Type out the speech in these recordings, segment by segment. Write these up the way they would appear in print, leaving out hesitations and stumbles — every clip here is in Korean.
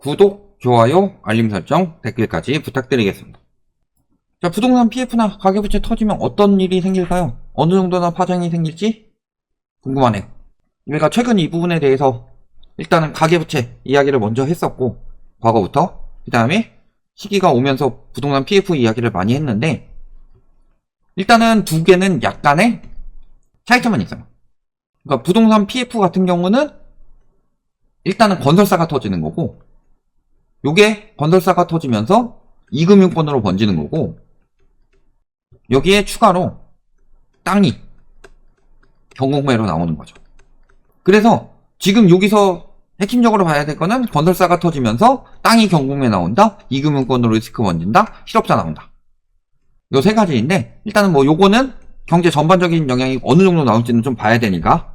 구독, 좋아요, 알림 설정, 댓글까지 부탁드리겠습니다. 자, 부동산 PF나 가계부채 터지면 어떤 일이 생길까요? 어느 정도나 파장이 생길지 궁금하네요. 저희가 최근 이 부분에 대해서 일단은 가계부채 이야기를 먼저 했었고, 과거부터 그 다음에 시기가 오면서 부동산 PF 이야기를 많이 했는데, 일단은 두 개는 약간의 차이점은 있어요. 그러니까 부동산 PF 같은 경우는 일단은 건설사가 터지는 거고, 요게 건설사가 터지면서 이금융권으로 번지는 거고, 여기에 추가로 땅이 경공매로 나오는 거죠. 그래서 지금 여기서 핵심적으로 봐야 될 거는 건설사가 터지면서 땅이 경공매 나온다, 이금융권으로 리스크 번진다, 실업자 나온다. 요 세 가지인데, 일단은 뭐 요거는 경제 전반적인 영향이 어느 정도 나올지는 좀 봐야 되니까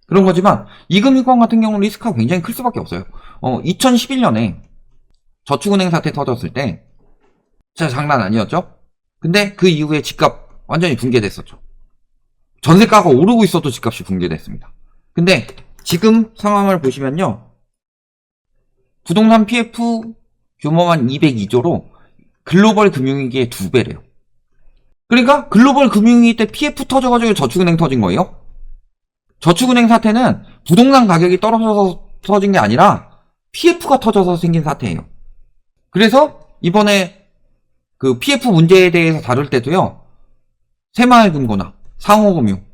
그런 거지만, 이금융권 같은 경우는 리스크가 굉장히 클 수밖에 없어요. 2011년에 저축은행 사태 터졌을 때 진짜 장난 아니었죠? 근데 그 이후에 집값 완전히 붕괴됐었죠. 전세가가 오르고 있어도 집값이 붕괴됐습니다. 근데 지금 상황을 보시면요, 부동산 PF 규모만 202조로 글로벌 금융위기의 2배래요. 그러니까 글로벌 금융위기 때 PF 터져가지고 저축은행 터진 거예요. 저축은행 사태는 부동산 가격이 떨어져서 터진 게 아니라 PF가 터져서 생긴 사태예요. 그래서 이번에 그 PF 문제에 대해서 다룰 때도요, 새마을금고나 상호금융,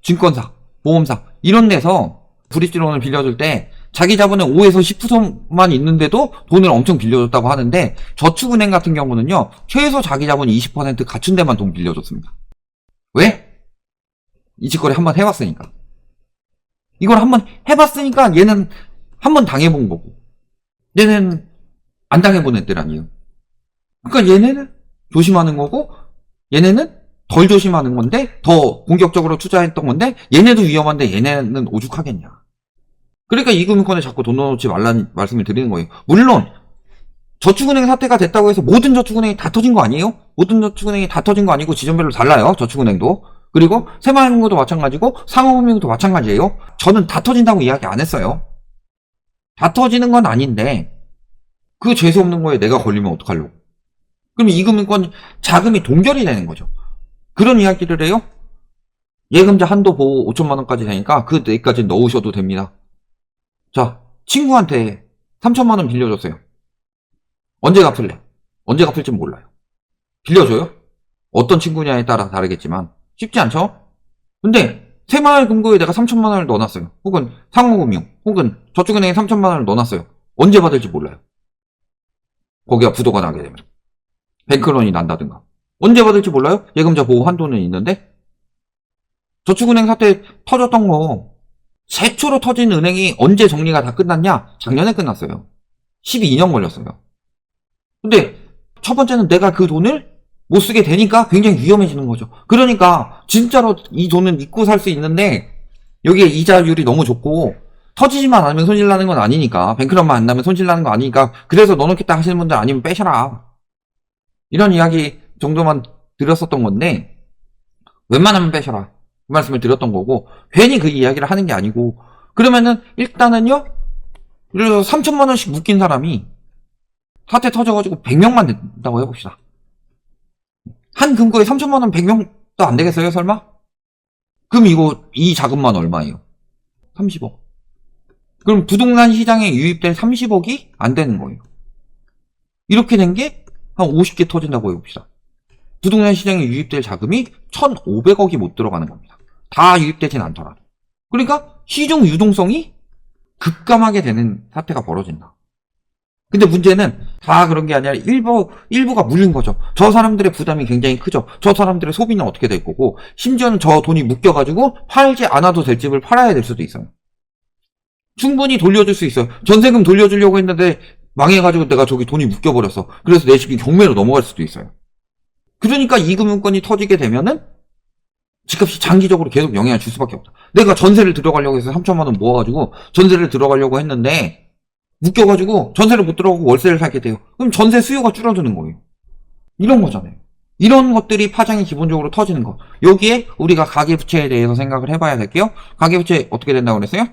증권사, 보험사 이런 데서 브릿지론을 빌려줄 때 자기 자본의 5에서 10%만 있는데도 돈을 엄청 빌려줬다고 하는데, 저축은행 같은 경우는요, 최소 자기 자본 20% 갖춘 데만 돈 빌려줬습니다. 왜? 이 짓거리 한번 해봤으니까. 이걸 한번 해봤으니까 얘는 한번 당해본 거고, 얘는 안 당해본 애들 아니에요. 그러니까 얘네는 조심하는 거고, 얘네는 덜 조심하는 건데, 더 공격적으로 투자했던 건데, 얘네도 위험한데 얘네는 오죽하겠냐. 그러니까 이금융권에 자꾸 돈 넣어놓지 말라는 말씀을 드리는 거예요. 물론 저축은행 사태가 됐다고 해서 모든 저축은행이 다 터진 거 아니에요? 모든 저축은행이 다 터진 거 아니고 지점별로 달라요, 저축은행도. 그리고 새마을금고도 마찬가지고 상호금융도 마찬가지예요. 저는 다 터진다고 이야기 안 했어요. 다 터지는 건 아닌데 그 재수 없는 거에 내가 걸리면 어떡하려고. 그럼 이금융권 자금이 동결이 되는 거죠. 그런 이야기를 해요. 예금자 한도 보호 5천만 원까지 되니까 그 내까지 넣으셔도 됩니다. 자, 친구한테 3천만 원 빌려줬어요. 언제 갚을래? 언제 갚을지 몰라요. 빌려줘요? 어떤 친구냐에 따라 다르겠지만 쉽지 않죠? 근데 새마을금고에 내가 3천만 원을 넣어놨어요. 혹은 상호금융, 혹은 저축은행에 3천만 원을 넣어놨어요. 언제 받을지 몰라요. 거기가 부도가 나게 되면, 뱅크런이 난다든가. 언제 받을지 몰라요? 예금자 보호 한도는 있는데. 저축은행 사태 터졌던 거, 최초로 터진 은행이 언제 정리가 다 끝났냐? 작년에 끝났어요. 12년 걸렸어요. 근데 첫 번째는 내가 그 돈을 못 쓰게 되니까 굉장히 위험해지는 거죠. 그러니까 진짜로 이 돈은 믿고 살 수 있는데, 여기에 이자율이 너무 좋고 터지지만 않으면 손실 나는 건 아니니까, 뱅크런만 안 나면 손실 나는 거 아니니까, 그래서 넣어놓겠다 하시는 분들 아니면 빼셔라, 이런 이야기 정도만 드렸었던 건데, 웬만하면 빼셔라 그 말씀을 드렸던 거고, 괜히 그 이야기를 하는 게 아니고. 그러면은 일단은요, 예를 들어서 3천만 원씩 묶인 사람이 사태 터져가지고 100명만 된다고 해봅시다. 한 금고에 3천만 원 100명도 안 되겠어요, 설마? 그럼 이 자금만 얼마예요? 30억. 그럼 부동산 시장에 유입될 30억이 안 되는 거예요. 이렇게 된 게 한 50개 터진다고 해봅시다. 부동산 시장에 유입될 자금이 1,500억이 못 들어가는 겁니다. 다 유입되진 않더라도. 그러니까 시중 유동성이 급감하게 되는 사태가 벌어진다. 근데 문제는 다 그런 게 아니라 일부가 물린 거죠. 저 사람들의 부담이 굉장히 크죠. 저 사람들의 소비는 어떻게 될 거고, 심지어는 저 돈이 묶여가지고 팔지 않아도 될 집을 팔아야 될 수도 있어요. 충분히 돌려줄 수 있어요. 전세금 돌려주려고 했는데 망해가지고 내가 저기 돈이 묶여버렸어. 그래서 내 집이 경매로 넘어갈 수도 있어요. 그러니까 이금융권이 터지게 되면은 집값이 장기적으로 계속 영향을 줄 수밖에 없다. 내가 전세를 들어가려고 해서 3천만 원 모아가지고 전세를 들어가려고 했는데 묶여가지고 전세를 못 들어가고 월세를 살게 돼요. 그럼 전세 수요가 줄어드는 거예요. 이런 거잖아요. 이런 것들이 파장이 기본적으로 터지는 거. 여기에 우리가 가계부채에 대해서 생각을 해봐야 될게요. 가계부채 어떻게 된다고 그랬어요?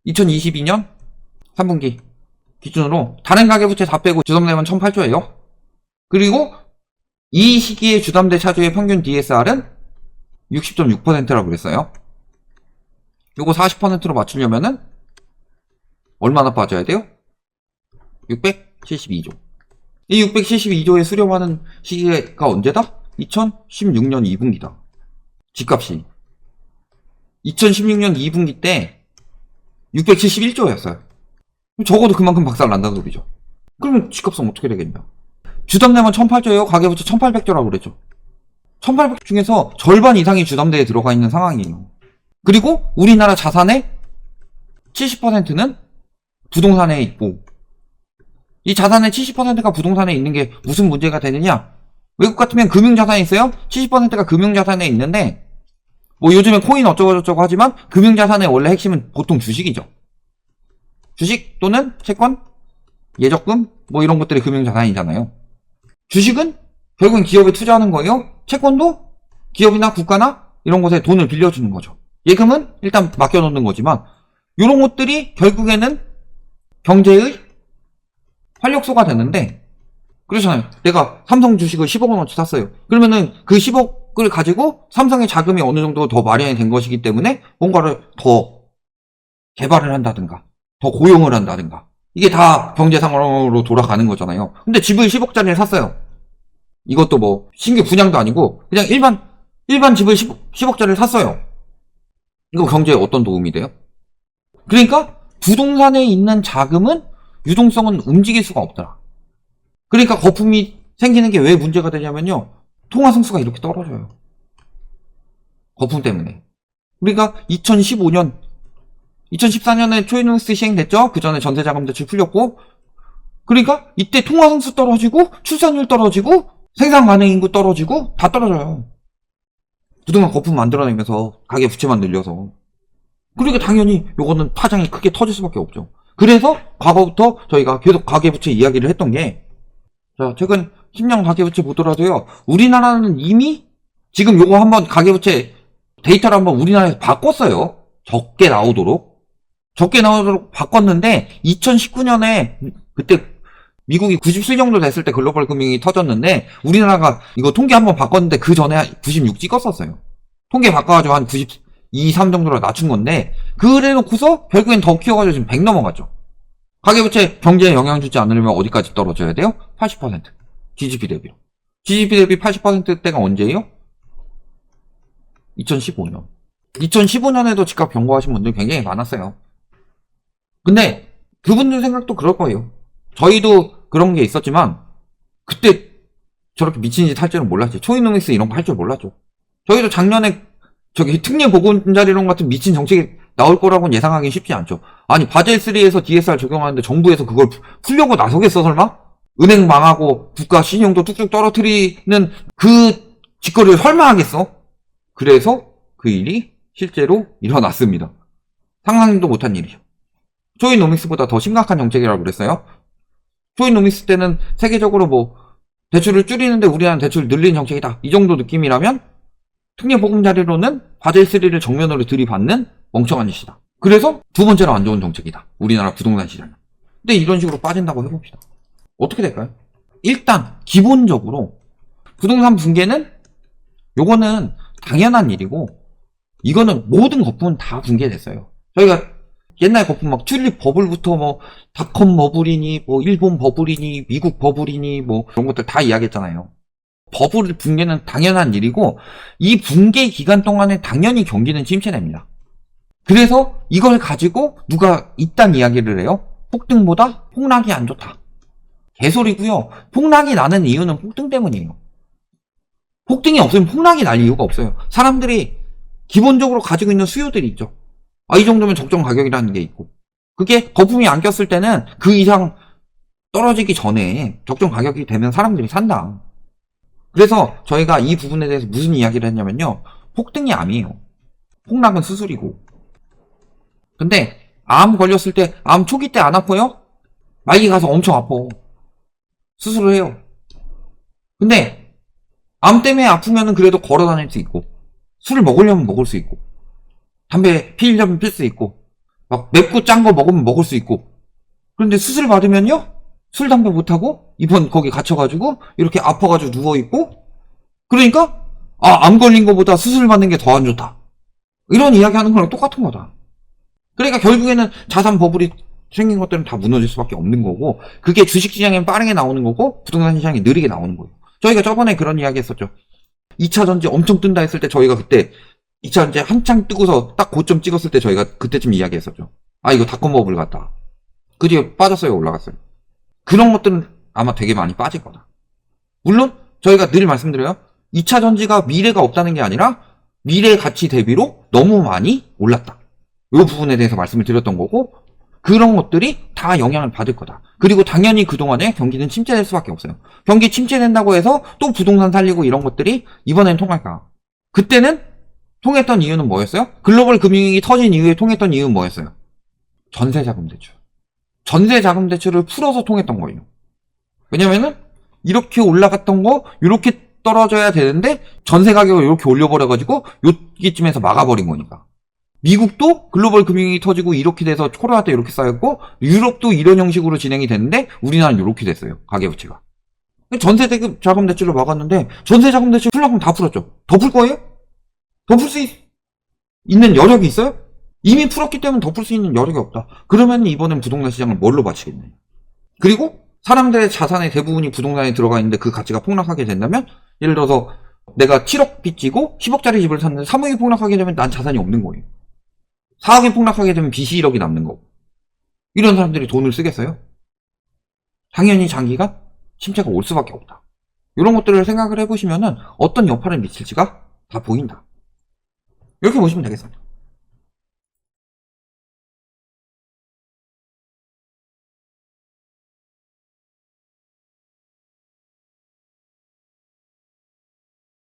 2022년 3분기 기준으로 다른 가계부채 다 빼고 주담대만 1008조예요. 그리고 이 시기에 주담대 차주의 평균 DSR은 60.6%라고 그랬어요. 요거 40%로 맞추려면은 얼마나 빠져야 돼요? 672조. 이 672조에 수렴하는 시기가 언제다? 2016년 2분기다. 집값이 2016년 2분기 때 671조였어요. 적어도 그만큼 박살난다는 소리죠. 그러면 집값은 어떻게 되겠냐? 주담대만 1008조예요. 가계부채 1800조라고 그랬죠. 1800조 중에서 절반 이상이 주담대에 들어가 있는 상황이에요. 그리고 우리나라 자산의 70%는 부동산에 있고, 이 자산의 70%가 부동산에 있는 게 무슨 문제가 되느냐? 외국 같으면 금융자산이 있어요? 70%가 금융자산에 있는데, 뭐 요즘에 코인 어쩌고저쩌고 하지만 금융자산의 원래 핵심은 보통 주식이죠. 주식 또는 채권, 예적금 뭐 이런 것들이 금융자산이잖아요. 주식은 결국은 기업에 투자하는 거예요. 채권도 기업이나 국가나 이런 곳에 돈을 빌려주는 거죠. 예금은 일단 맡겨놓는 거지만 이런 것들이 결국에는 경제의 활력소가 되는데, 그렇잖아요. 내가 삼성 주식을 10억 원어치 샀어요. 그러면은 그 10억을 가지고 삼성의 자금이 어느 정도 더 마련이 된 것이기 때문에 뭔가를 더 개발을 한다든가 더 고용을 한다든가 이게 다 경제 상황으로 돌아가는 거잖아요. 근데 집을 10억짜리를 샀어요. 이것도 뭐 신규 분양도 아니고 그냥 일반 집을 10억짜리를 샀어요. 이거 경제에 어떤 도움이 돼요? 그러니까 부동산에 있는 자금은 유동성은 움직일 수가 없더라. 그러니까 거품이 생기는 게 왜 문제가 되냐면요. 통화 승수가 이렇게 떨어져요. 거품 때문에. 우리가 2014년에 초이노믹스 시행됐죠? 그 전에 전세자금 대출 풀렸고. 그러니까 이때 통화 승수 떨어지고 출산율 떨어지고 생산 가능 인구 떨어지고 다 떨어져요. 부동산 거품 만들어내면서 가계 부채만 늘려서. 그러니까 당연히 요거는 파장이 크게 터질 수밖에 없죠. 그래서 과거부터 저희가 계속 가계부채 이야기를 했던 게, 자, 최근 10년 가계부채 보더라도요, 우리나라는 이미 지금 요거 한번 가계부채 데이터를 한번 우리나라에서 바꿨어요. 적게 나오도록 바꿨는데 2019년에 그때 미국이 97 정도 됐을 때 글로벌 금융이 터졌는데 우리나라가 이거 통계 한번 바꿨는데 그 전에 96 찍었었어요. 통계 바꿔가지고 한 92, 3 정도로 낮춘 건데 그래 놓고서 결국엔 더 키워가지고 지금 100 넘어갔죠. 가계부채 경제에 영향 주지 않으려면 어디까지 떨어져야 돼요? 80%. GDP 대비로. GDP 대비 80%대가 언제예요? 2015년. 2015년에도 집값 경고하신 분들 굉장히 많았어요. 근데 그분들 생각도 그럴 거예요. 저희도 그런 게 있었지만 그때 저렇게 미친 짓 할 줄은 몰랐지. 초이노믹스 이런 거 할 줄 몰랐죠. 저희도 작년에 저기 특례 보금자리론 같은 미친 정책이 나올 거라고는 예상하기 쉽지 않죠. 아니 바젤3에서 DSR 적용하는데 정부에서 그걸 풀려고 나서겠어 설마? 은행 망하고 국가 신용도 뚝뚝 떨어뜨리는 그 짓거리를 설마 하겠어? 그래서 그 일이 실제로 일어났습니다. 상상도 못한 일이죠. 초이노믹스보다 더 심각한 정책이라고 그랬어요. 초이노믹스 때는 세계적으로 뭐 대출을 줄이는데 우리나라는 대출을 늘리는 정책이다. 이 정도 느낌이라면 특례 보금자리로는 바젤3를 정면으로 들이받는 멍청한 짓이다. 그래서 두 번째로 안 좋은 정책이다. 우리나라 부동산 시장. 근데 이런 식으로 빠진다고 해봅시다. 어떻게 될까요? 일단 기본적으로 부동산 붕괴는 요거는 당연한 일이고 이거는 모든 거품은 다 붕괴됐어요. 저희가 옛날 거품 막 튤립 버블부터 뭐 닷컴 버블이니 뭐 일본 버블이니 미국 버블이니 뭐 그런 것들 다 이야기했잖아요. 버블 붕괴는 당연한 일이고 이 붕괴 기간 동안에 당연히 경기는 침체됩니다. 그래서 이걸 가지고 누가 이딴 이야기를 해요? 폭등보다 폭락이 안 좋다. 개소리고요. 폭락이 나는 이유는 폭등 때문이에요. 폭등이 없으면 폭락이 날 이유가 없어요. 사람들이 기본적으로 가지고 있는 수요들이 있죠. 아, 이 정도면 적정 가격이라는 게 있고 그게 거품이 안 꼈을 때는 그 이상 떨어지기 전에 적정 가격이 되면 사람들이 산다. 그래서 저희가 이 부분에 대해서 무슨 이야기를 했냐면요. 폭등이 암이에요. 폭락은 수술이고. 근데 암 걸렸을 때 암 초기 때 안 아파요? 말기 가서 엄청 아파. 수술을 해요. 근데 암 때문에 아프면은 그래도 걸어 다닐 수 있고 술을 먹으려면 먹을 수 있고 담배 피려면 필 수 있고 막 맵고 짠 거 먹으면 먹을 수 있고 그런데 수술 받으면요? 술, 담배 못하고, 입원 거기 갇혀가지고, 이렇게 아파가지고 누워있고, 그러니까, 암 걸린 거보다 수술 받는 게 더 안 좋다. 이런 이야기 하는 거랑 똑같은 거다. 그러니까 결국에는 자산 버블이 생긴 것들은 다 무너질 수밖에 없는 거고, 그게 주식시장엔 빠르게 나오는 거고, 부동산 시장이 느리게 나오는 거예요. 저희가 저번에 그런 이야기 했었죠. 2차 전지 엄청 뜬다 했을 때 저희가 그때 2차 전지 한창 뜨고서 딱 고점 찍었을 때 저희가 그때쯤 이야기했었죠. 이거 닷컴 버블 같다. 그 뒤에 빠졌어요, 올라갔어요. 그런 것들은 아마 되게 많이 빠질 거다. 물론 저희가 늘 말씀드려요. 2차 전지가 미래가 없다는 게 아니라 미래 가치 대비로 너무 많이 올랐다. 이 부분에 대해서 말씀을 드렸던 거고, 그런 것들이 다 영향을 받을 거다. 그리고 당연히 그동안에 경기는 침체될 수밖에 없어요. 경기 침체된다고 해서 또 부동산 살리고 이런 것들이 이번엔 통할까? 그때는 통했던 이유는 뭐였어요? 글로벌 금융위기 터진 이후에 통했던 이유는 뭐였어요? 전세자금 대출. 전세자금 대출을 풀어서 통했던 거예요. 왜냐면은 이렇게 올라갔던 거 이렇게 떨어져야 되는데 전세 가격을 이렇게 올려버려가지고 여기쯤에서 막아버린 거니까. 미국도 글로벌 금융이 터지고 이렇게 돼서 코로나 때 이렇게 쌓였고, 유럽도 이런 형식으로 진행이 됐는데 우리나라는 이렇게 됐어요. 가계부채가. 전세자금 대출로 막았는데 전세자금 대출 풀려면 다 풀었죠. 더 풀 거예요? 더 풀 수 있는 여력이 있어요? 이미 풀었기 때문에 더 풀 수 있는 여력이 없다. 그러면 이번엔 부동산 시장을 뭘로 바치겠네요. 그리고 사람들의 자산의 대부분이 부동산에 들어가 있는데 그 가치가 폭락하게 된다면, 예를 들어서 내가 7억 빚지고 10억짜리 집을 샀는데 3억이 폭락하게 되면 난 자산이 없는 거예요. 4억이 폭락하게 되면 빚이 1억이 남는 거고. 이런 사람들이 돈을 쓰겠어요? 당연히 장기간 침체가 올 수밖에 없다. 이런 것들을 생각을 해보시면은 어떤 여파를 미칠지가 다 보인다. 이렇게 보시면 되겠습니다.